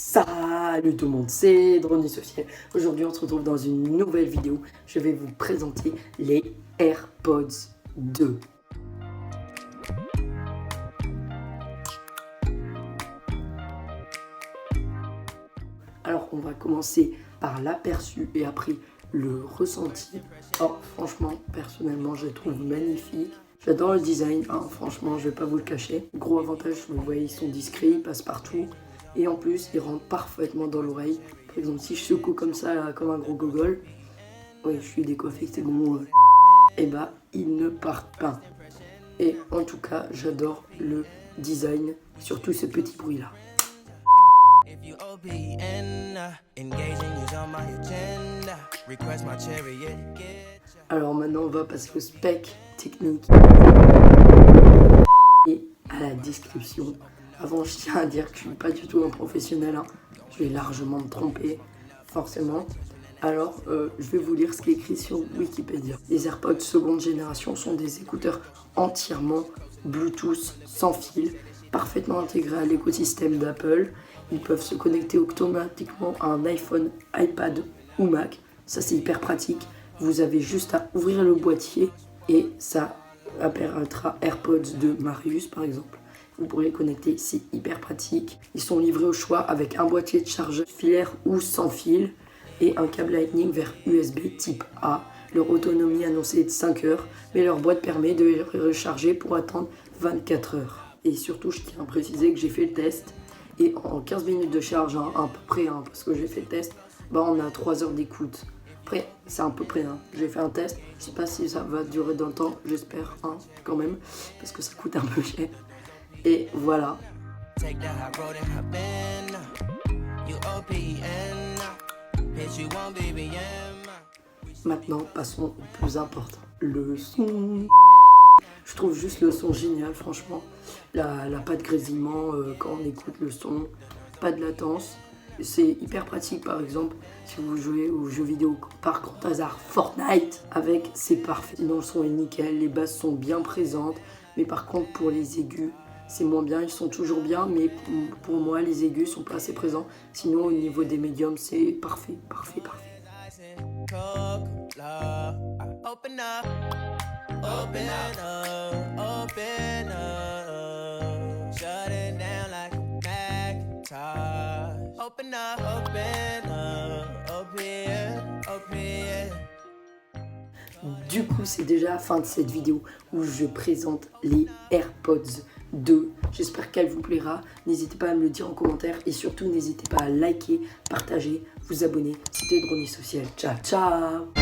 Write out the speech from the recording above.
Salut tout le monde, c'est Drone Social. Aujourd'hui on se retrouve dans une nouvelle vidéo. Je vais vous présenter les AirPods 2. Alors on va commencer par l'aperçu et après le ressenti. Oh franchement, personnellement je les trouve magnifiques. J'adore le design, franchement je vais pas vous le cacher. Gros avantage, vous voyez, ils sont discrets, ils passent partout. Et en plus, ils rentrent parfaitement dans l'oreille. Par exemple, si je secoue comme ça, là, comme un gros gogol, oui, je suis décoiffé, c'est bon, et bah, ils ne partent pas. Et en tout cas, j'adore le design, surtout ce petit bruit-là. Alors maintenant, on va passer au spec technique et à la description. Avant, je tiens à dire que je suis pas du tout un professionnel, Je vais largement me tromper, forcément. Alors, je vais vous lire ce qui est écrit sur Wikipédia. Les AirPods seconde génération sont des écouteurs entièrement Bluetooth sans fil, parfaitement intégrés à l'écosystème d'Apple. Ils peuvent se connecter automatiquement à un iPhone, iPad ou Mac. Ça, c'est hyper pratique. Vous avez juste à ouvrir le boîtier et ça apparaîtra AirPods de Marius, par exemple. Vous pourrez les connecter, c'est hyper pratique. Ils sont livrés au choix avec un boîtier de chargeur filaire ou sans fil et un câble Lightning vers USB type A. Leur autonomie annoncée est de 5 heures, mais leur boîte permet de les recharger pour attendre 24 heures. Et surtout, je tiens à préciser que j'ai fait le test et en 15 minutes de charge, à peu près, parce que j'ai fait le test, on a 3 heures d'écoute. Après, c'est à peu près, j'ai fait un test, je sais pas si ça va durer dans le temps, j'espère, quand même, parce que ça coûte un peu cher. Et voilà. Maintenant, passons au plus important. Le son. Je trouve juste le son génial, franchement. Pas de grésillement quand on écoute le son. Pas de latence. C'est hyper pratique, par exemple, si vous jouez aux jeux vidéo par grand hasard Fortnite. Avec, c'est parfait. Sinon, le son est nickel. Les basses sont bien présentes. Mais par contre, pour les aigus, c'est moins bien, ils sont toujours bien, mais pour moi, les aigus sont pas assez présents. Sinon, au niveau des médiums, c'est parfait, parfait, parfait. Du coup, c'est déjà la fin de cette vidéo où je présente les AirPods 2. J'espère qu'elle vous plaira. N'hésitez pas à me le dire en commentaire et surtout n'hésitez pas à liker, partager, vous abonner. C'était Drone Social. Ciao, ciao!